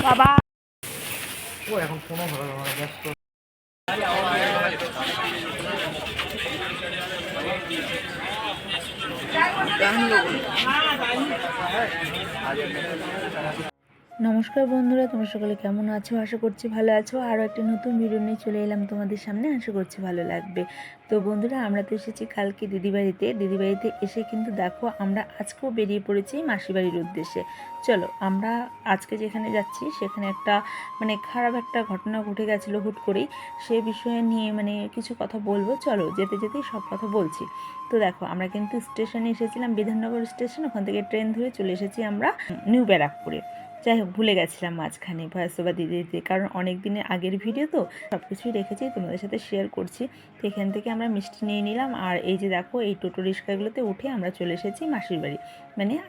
বাবা ও এখন কোনো ভালো না ব্যস্ত। নমস্কার বন্ধুরা, তোমরা সকলে কেমন আছো? আশা করছি ভালো আছো। আরও একটি নতুন ভিডিও নিয়ে চলে এলাম তোমাদের সামনে, আশা করছি ভালো লাগবে। তো বন্ধুরা, আমরা তো এসেছি কালকে দিদিবাড়িতে এসে কিন্তু দেখো আমরা আজকেও বেরিয়ে পড়েছি মাসি বাড়ির উদ্দেশ্যে। চলো, আমরা আজকে যেখানে যাচ্ছি সেখানে একটা খারাপ একটা ঘটনা ঘটে গেছিলো হুট করেই। সে বিষয়ে নিয়ে কিছু কথা বলবো। চলো, যেতে যেতেই সব কথা বলছি। তো দেখো, আমরা কিন্তু স্টেশনে এসেছিলাম, বিধাননগর স্টেশন। ওখান থেকে ট্রেন ধরে চলে এসেছি আমরা নিউ ব্যারাকপুরে। যাই হোক, ভুলে গেছিলাম মাঝখানে ভয়েস ওভার দিতে, কারণ অনেক দিনের আগের ভিডিও তো সব কিছুই রেখেছি, তোমাদের সাথে শেয়ার করছি। তো এখান থেকে আমরা মিষ্টি নিয়ে নিলাম, আর এই যে দেখো, এই টোটো রিক্সাগুলোতে উঠে আমরা চলে এসেছি মাসির বাড়ি,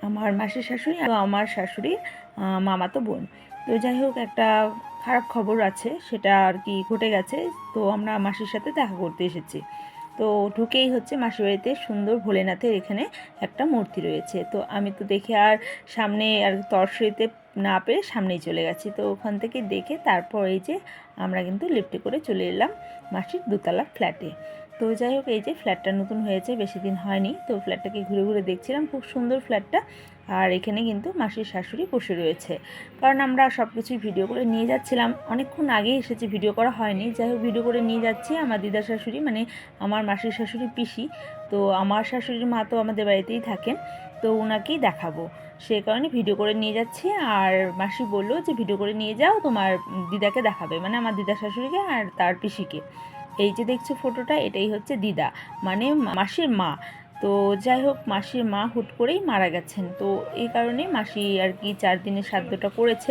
আমার মাসির শাশুড়ি আর আমার শাশুড়ির মামাতো বোন। তো যাই হোক, একটা খারাপ খবর আছে, সেটা আর কি ঘটে গেছে। তো আমরা মাসির সাথে দেখা করতে এসেছি। তো ঢুকেই হচ্ছে মাসির বাড়িতে সুন্দর ভোলেনাথের এখানে একটা মূর্তি রয়েছে। তো আমি তো দেখে আর সামনে আর তরসইতে না পেরে সামনেই চলে গেছি। তো ওখান থেকে দেখে তারপর এই যে আমরা কিন্তু লিফটে করে চলে এলাম মাসির দোতলা ফ্ল্যাটে। তো যাই হোক, এই যে ফ্ল্যাটটা নতুন হয়েছে, বেশি দিন হয়নি। তো ফ্ল্যাটটাকে ঘুরে ঘুরে দেখছিলাম, খুব সুন্দর ফ্ল্যাটটা। আর এখানে কিন্তু মাসির শাশুড়ি বসে রয়েছে, কারণ আমরা সব কিছুই ভিডিও করে নিয়ে যাচ্ছিলাম। অনেকক্ষণ আগেই এসেছি, ভিডিও করা হয়নি। যাই হোক, ভিডিও করে নিয়ে যাচ্ছি। আমার দিদা শাশুড়ি আমার মাসির শাশুড়ি পিসি, তো আমার শাশুড়ির মা তো আমাদের বাড়িতেই থাকেন, তো ওনাকেই দেখাবো, সে কারণে ভিডিও করে নিয়ে যাচ্ছি। আর মাসি বললো যে ভিডিও করে নিয়ে যাও, তোমার দিদাকে দেখাবে, আমার দিদা শাশুড়িকে আর তার পিসিকে। এই যে দেখছো ফটোটা, এটাই হচ্ছে দিদা, মাসির মা। তো যাই হোক, মাসির মা হুট করেই মারা গেছেন। তো এই কারণে মাসি আর কি 4 দিনের শ্রাদ্ধটা করেছে।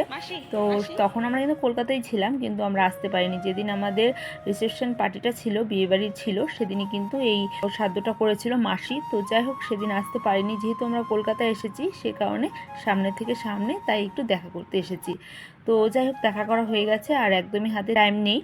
তো তখন আমরা কিন্তু কলকাতায় ছিলাম, কিন্তু আমরা আসতে পারিনি। যেদিন আমাদের রিসেপশন পার্টিটা ছিল, বিয়েবাড়ি ছিল, সেদিনই কিন্তু এই শ্রাদ্ধটা করেছিল মাসি। তো যাই হোক, সেদিন আসতে পারিনি, যেহেতু আমরা কলকাতায় এসেছি, সে কারণে সামনে থেকে সামনে তাই একটু দেখা করতে এসেছি। তো যাই হোক, দেখা করা হয়ে গেছে, আর একদমই হাতে টাইম নেই।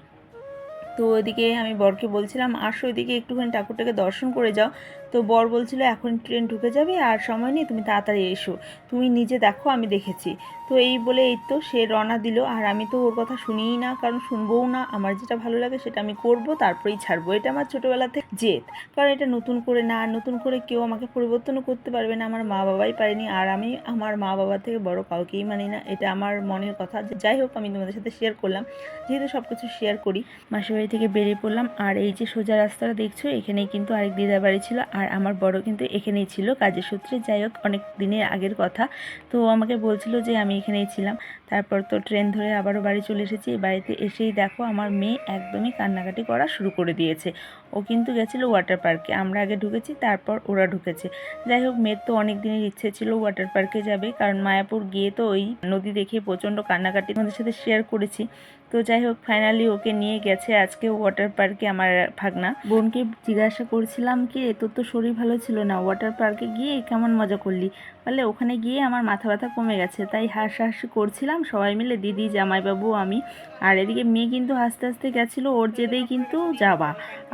তো ওইদিকে আমি বরকে বলছিলাম, আসো ওইদিকে একটুখানি ঠাকুরটাকে দর্শন করে যাও। তো বর বলছিল, এখন ট্রেন ঢুকে যাবে আর সময় নেই, তুমি তাড়াতাড়ি এসো, তুমি নিজে দেখো, আমি দেখেছি। তো এই বলে এই তো সে রওনা দিল। আর আমি তো ওর কথা শুনিই না, কারণ শুনবও না। আমার যেটা ভালো লাগে সেটা আমি করব, তারপরেই ছাড়বো। এটা আমার ছোটোবেলা থেকে জেদ, কারণ এটা নতুন করে না, আর নতুন করে কেউ আমাকে পরিবর্তনও করতে পারবে না। আমার মা বাবাই পারেনি, আর আমি আমার মা বাবা থেকে বড় কাউকেই মানি না। এটা আমার মনের কথা। যাই হোক, আমি তোমাদের সাথে শেয়ার করলাম, যেহেতু সব কিছু শেয়ার করি। মাসির বাড়ি থেকে বেরিয়ে পড়লাম, আর এই যে সোজা রাস্তাটা দেখছো, এখানেই কিন্তু আরেক দিদার বাড়ি ছিল, আর আমার বড় কিন্তু এখানেই ছিল কাজের সূত্রে। যাই হোক, অনেক দিনের আগের কথা। তো আমাকে বলছিল যে আমি এখানেই ছিলাম। তারপর তো ট্রেন ধরে আবারও বাড়ি চলে এসেছি। বাড়িতে এসেই দেখো, আমার মেয়ে একদমই কান্নাকাটি করা শুরু করে দিয়েছে। ও কিন্তু গেছিলো ওয়াটার পার্কে, আমরা আগে ঢুকেছি, তারপর ওরা ঢুকেছে। যাই হোক, মেয়ের তো অনেক দিনের ইচ্ছে ছিল ওয়াটার পার্কে যাবে, কারণ মায়াপুর গিয়ে তো ওই নদী দেখে প্রচণ্ড কান্নাকাটি আমাদের সাথে শেয়ার করেছি। তো যাই হোক, ফাইনালি ওকে নিয়ে গেছে আজকে ওয়াটার পার্কে আমার ভাগনা। বোনকে জিজ্ঞাসা করছিলাম, কি তোর তো শরীর ভালো ছিল না, ওয়াটার পার্কে গিয়ে কেমন মজা করলি? বলে, ওখানে গিয়ে আমার মাথা ব্যথা কমে গেছে, তাই হাসাহাসি করছিলাম সবাই মিলে, দিদি, জামাইবাবু, আমি। আর এদিকে মেয়ে কিন্তু হাসতে হাসতে গেছিলো, ওর জেদেই কিন্তু যাওয়া।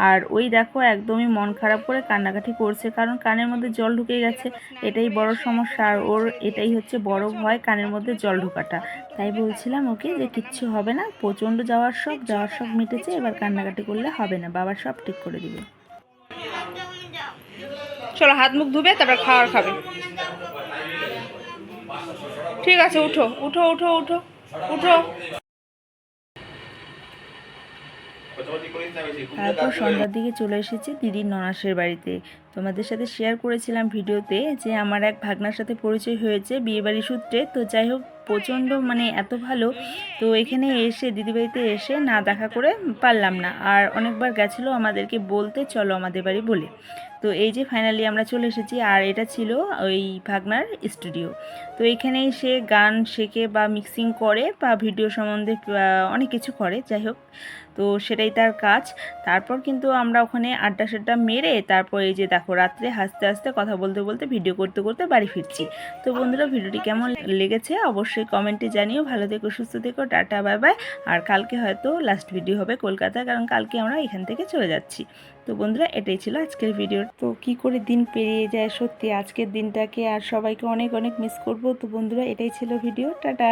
আর ওই দেখো, একদমই মন খারাপ করে কান্নাকাটি করছে, কারণ কানের মধ্যে জল ঢুকে গেছে। এটাই বড় সমস্যা, আর ওর এটাই হচ্ছে বড় ভয়, কানের মধ্যে জল ঢোকাটা। তাই বলছিলাম ওকে যে কিচ্ছু হবে না, প্রচণ্ড যাওয়ার শখ মিটেছে, এবার কান্নাকাটি করলে হবে না, বাবা সব ঠিক করে দিবে। চলো, হাত মুখ ধুবে, তারপর খাবার খাবে। ঠিক আছে, উঠো উঠো উঠো উঠো উঠো। তারপর সন্ধ্যার দিকে চলে এসেছি দিদির ননাসের বাড়িতে। তোমাদের সাথে শেয়ার করেছিলাম ভিডিওতে যে আমার এক ভাগনার সাথে পরিচয় হয়েছে বিয়েবাড়ি সূত্রে। তো যাই হোক, প্রচণ্ড এত ভালো। তো এখানে এসে দিদিবাড়িতে এসে না দেখা করে পারলাম না, আর অনেকবার গেছিলো আমাদেরকে বলতে, চলো আমাদের বাড়ি বলে। তো এই যে ফাইনালি আমরা চলে এসেছি, আর এটা ছিল ওই ভাগনার স্টুডিও। তো এখানেই সে গান শেখে বা মিক্সিং করে বা ভিডিও সম্বন্ধে অনেক কিছু করে। যাই হোক, তো সেটাই তার কাজ। তারপর কিন্তু আমরা ওখানে আড্ডা সাড্ডা মেরে, তারপর এই যে দেখো, রাত্রে হাসতে হাসতে কথা বলতে বলতে ভিডিও করতে করতে বাড়ি ফিরছি। তো বন্ধুরা, ভিডিওটি কেমন লেগেছে অবশ্যই কমেন্টে জানিও। ভালো থেকো, সুস্থ থেকো, টাটা, বাই বাই। আর কালকে হয়তো লাস্ট ভিডিও হবে কলকাতা, কারণ কালকে আমরা এখান থেকে চলে যাচ্ছি। তো বন্ধুরা, এটাই ছিল আজকের ভিডিও। তো কি করে দিন পেরিয়ে যায় সত্যি, আজকের দিনটাকে আর সবাইকে অনেক অনেক মিস করব। তো বন্ধুরা, এটাই ছিল ভিডিও, টাটা।